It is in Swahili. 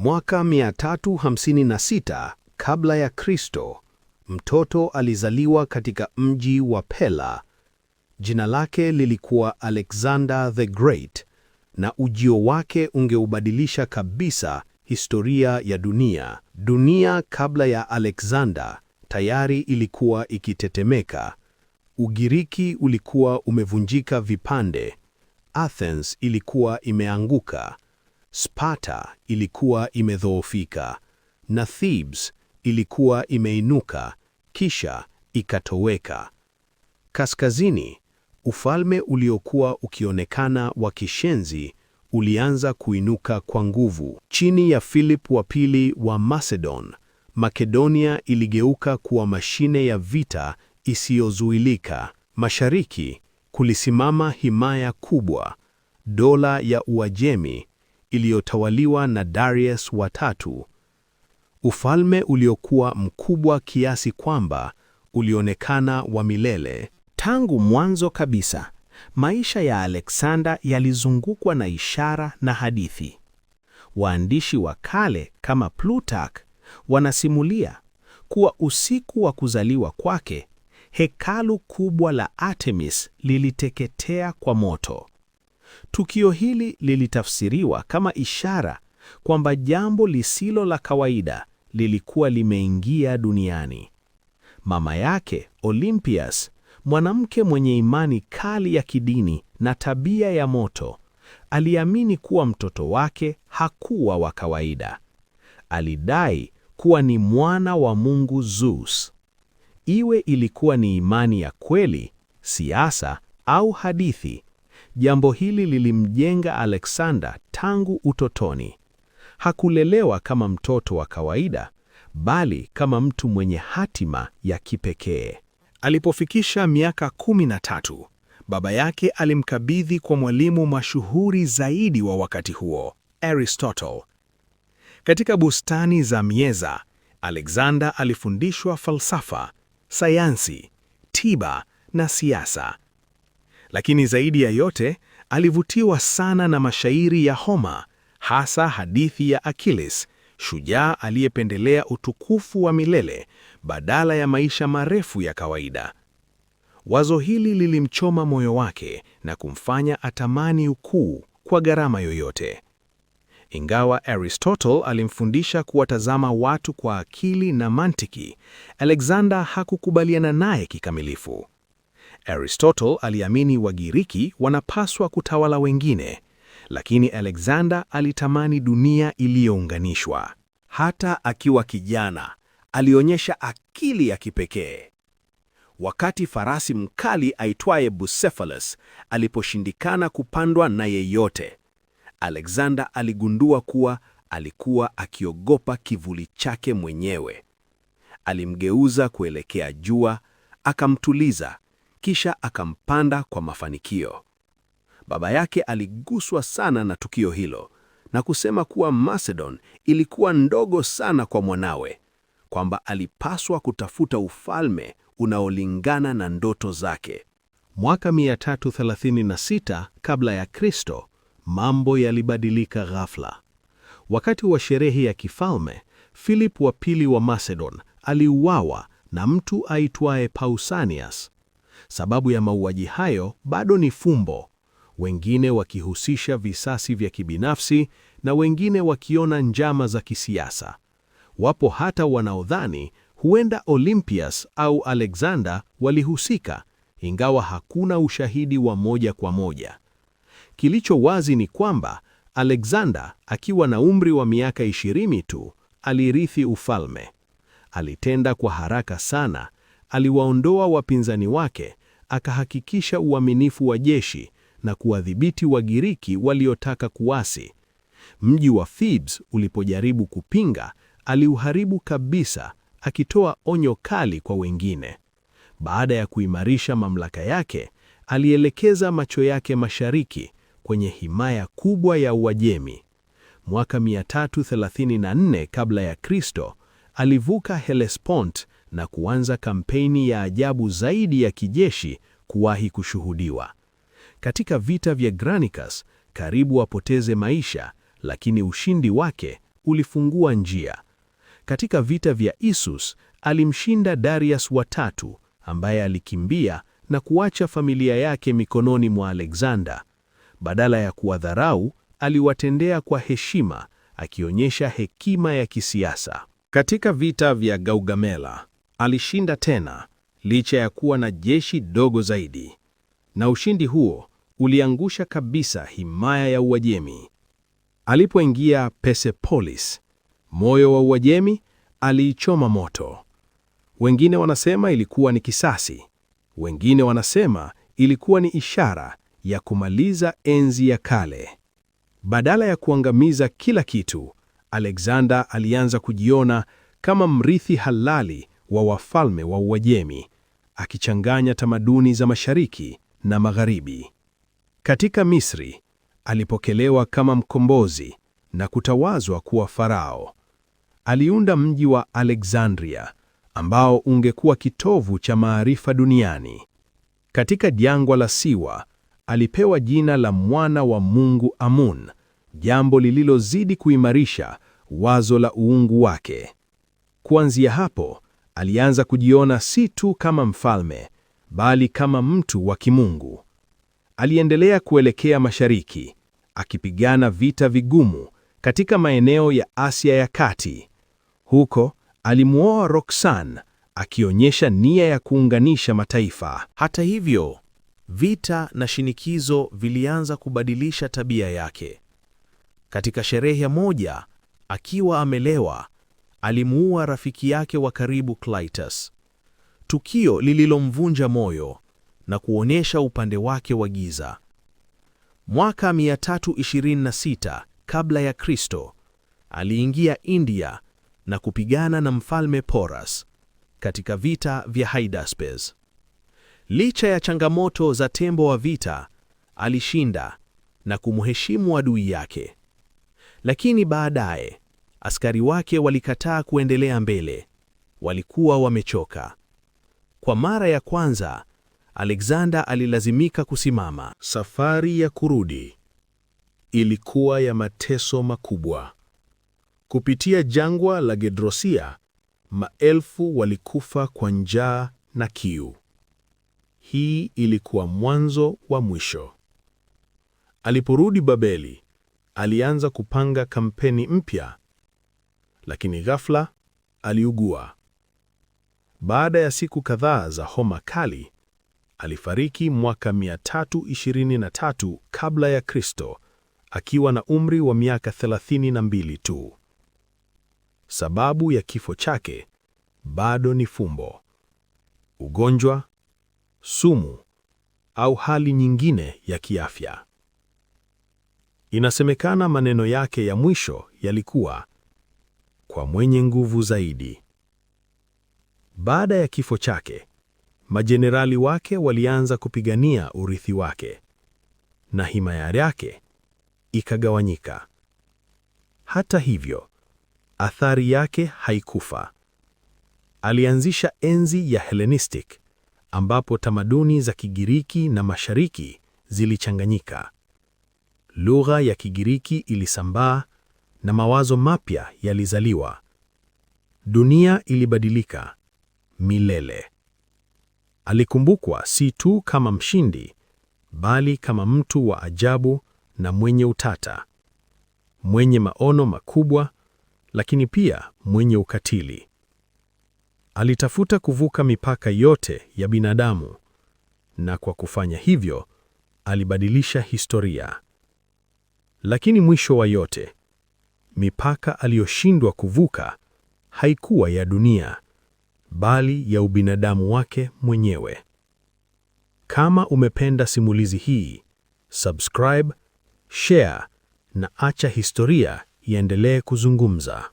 Mwaka 356 kabla ya Kristo, mtoto alizaliwa katika mji wa Pella. Jina lake lilikuwa Alexander the Great, na ujio wake ungeubadilisha kabisa historia ya dunia. Dunia kabla ya Alexander tayari ilikuwa ikitetemeka. Ugiriki ulikuwa umevunjika vipande. Athens ilikuwa imeanguka. Sparta ilikuwa imedhoofika, na Thebes ilikuwa imeinuka kisha ikatoweka. Kaskazini, ufalme uliokuwa ukionekana wa kishenzi ulianza kuinuka kwa nguvu. Chini ya Philip wa pili wa Macedon, Makedonia iligeuka kuwa mashine ya vita isiyozuilika. Mashariki kulisimama himaya kubwa, dola ya Uajemi iliyotawaliwa na Darius wa tatu. Ufalme uliokuwa mkubwa kiasi kwamba ulionekana wa milele. Tangu mwanzo kabisa, maisha ya Alexander yalizungukwa na ishara na hadithi. Waandishi wa kale kama Plutarch wanasimulia kuwa usiku wa kuzaliwa kwake, hekalu kubwa la Artemis liliteketea kwa moto. Tukio hili lilitafsiriwa kama ishara kwamba jambo lisilo la kawaida lilikuwa limeingia duniani. Mama yake, Olympias, mwanamke mwenye imani kali ya kidini na tabia ya moto, aliamini kuwa mtoto wake hakuwa wa kawaida. Alidai kuwa ni mwana wa Mungu Zeus. Iwe ilikuwa ni imani ya kweli, siasa au hadithi, jambo hili lilimjenga Alexander tangu utotoni. Hakulelewa kama mtoto wa kawaida, bali kama mtu mwenye hatima ya kipekee. Alipofikisha miaka 13, baba yake alimkabidhi kwa mwalimu mashuhuri zaidi wa wakati huo, Aristotle. Katika bustani za mieza, Alexander alifundishwa falsafa, sayansi, tiba na siasa. Lakini zaidi ya yote, alivutiwa sana na mashairi ya Homer, hasa hadithi ya Achilles, shujaa aliyependelea utukufu wa milele badala ya maisha marefu ya kawaida. Wazo hili lilimchoma moyo wake na kumfanya atamani ukuu kwa gharama yoyote. Ingawa Aristotle alimfundisha kuwatazama watu kwa akili na mantiki, Alexander hakukubaliana naye kikamilifu. Aristotle aliamini Wagiriki wanapaswa kutawala wengine, lakini Alexander alitamani dunia iliyounganishwa. Hata akiwa kijana, alionyesha akili ya kipekee. Wakati farasi mkali aitwaye Bucephalus aliposhindikana kupandwa na yeyote, Alexander aligundua kuwa alikuwa akiogopa kivuli chake mwenyewe. Alimgeuza kuelekea jua, akamtuliza, kisha akampanda kwa mafanikio. Baba yake aliguswa sana na tukio hilo na kusema kuwa Macedon ilikuwa ndogo sana kwa mwanawe, kwamba alipaswa kutafuta ufalme unaolingana na ndoto zake. Mwaka 336 kabla ya Kristo, mambo yalibadilika ghafla. Wakati wa sherehe ya kifalme, Philip wa pili wa Macedon aliuawa na mtu aitwaye Pausanias. Sababu ya mauaji hayo bado ni fumbo, wengine wakihusisha visasi vya kibinafsi na wengine wakiona njama za kisiasa. Wapo hata wanaodhani huenda Olympias au Alexander walihusika, ingawa hakuna ushahidi wa moja kwa moja. Kilicho wazi ni kwamba Alexander, akiwa na umri wa miaka 20 tu, alirithi ufalme. Alitenda kwa haraka sana, aliwaondoa wapinzani wake, akahakikisha uaminifu wa jeshi na kuwadhibiti Wagiriki waliotaka kuasi. Mji wa Thebes ulipojaribu kupinga, aliuharibu kabisa, akitoa onyo kali kwa wengine. Baada ya kuimarisha mamlaka yake, alielekeza macho yake mashariki kwenye himaya kubwa ya Uajemi. Mwaka 334 kabla ya Kristo, alivuka Hellespont na kuanza kampeni ya ajabu zaidi ya kijeshi kuwahi kushuhudiwa. Katika vita vya Granicus, karibu apoteze maisha, lakini ushindi wake ulifungua njia. Katika vita vya Issus, alimshinda Darius wa tatu, ambaye alikimbia na kuacha familia yake mikononi mwa Alexander. Badala ya kuwadharau, aliwatendea kwa heshima, akionyesha hekima ya kisiasa. Katika vita vya Gaugamela, alishinda tena, licha ya kuwa na jeshi dogo zaidi. Na ushindi huo uliangusha kabisa himaya ya Uajemi. Alipoingia Persepolis, moyo wa Uajemi, aliichoma moto. Wengine wanasema ilikuwa ni kisasi, wengine wanasema ilikuwa ni ishara ya kumaliza enzi ya kale. Badala ya kuangamiza kila kitu, Alexander alianza kujiona kama mrithi halali wa wafalme wa Uajemi, akichanganya tamaduni za mashariki na magharibi. Katika Misri, alipokelewa kama mkombozi na kutawazwa kuwa farao. Aliunda mji wa Alexandria, ambao ungekuwa kitovu cha maarifa duniani. Katika jangwa la Siwa, alipewa jina la mwana wa Mungu Amun, jambo lililozidi kuimarisha wazo la uungu wake. Kuanzia hapo, alianza kujiona si tu kama mfalme, bali kama mtu wa kimungu. Aliendelea kuelekea mashariki, akipigana vita vigumu katika maeneo ya Asia ya Kati. Huko alimuoa Roxanne, akionyesha nia ya kuunganisha mataifa. Hata hivyo, vita na shinikizo vilianza kubadilisha tabia yake. Katika sherehe moja, akiwa amelewa, alimuua rafiki yake wa karibu Clytus. Tukio lililomvunja moyo na kuonyesha upande wake wa giza. Mwaka 326 kabla ya Kristo, aliingia India na kupigana na mfalme Porus katika vita vya Hydaspes. Licha ya changamoto za tembo wa vita, alishinda na kumheshimu adui yake. Lakini baadaye, askari wake walikataa kuendelea mbele. Walikuwa wamechoka. Kwa mara ya kwanza, Alexander alilazimika kusimama. Safari ya kurudi ilikuwa ya mateso makubwa. Kupitia jangwa la Gedrosia, maelfu walikufa kwa njaa na kiu. Hii ilikuwa mwanzo wa mwisho. Aliporudi Babeli, alianza kupanga kampeni mpya, lakini ghafla aliugua. Baada ya siku kadhaa za homa kali, alifariki mwaka 323 kabla ya Kristo, akiwa na umri wa miaka 32 tu. Sababu ya kifo chake bado ni fumbo. Ugonjwa, sumu, au hali nyingine ya kiafya. Inasemekana maneno yake ya mwisho yalikuwa, "Kwa mwenye nguvu zaidi." Baada ya kifo chake, majenerali wake walianza kupigania urithi wake, na himaya yake ikagawanyika. Hata hivyo, athari yake haikufa. Alianzisha enzi ya Hellenistic, ambapo tamaduni za Kigiriki na Mashariki zilichanganyika. Lugha ya Kigiriki ilisambaa na mawazo mapya yalizaliwa. Dunia ilibadilika milele. Alikumbukwa si tu kama mshindi, bali kama mtu wa ajabu na mwenye utata, mwenye maono makubwa, lakini pia mwenye ukatili. Alitafuta kuvuka mipaka yote ya binadamu, na kwa kufanya hivyo, alibadilisha historia. Lakini mwisho wa yote, mipaka aliyoshindwa kuvuka haikuwa ya dunia, bali ya ubinadamu wake mwenyewe. Kama umependa simulizi hii, subscribe, share na acha historia iendelee kuzungumza.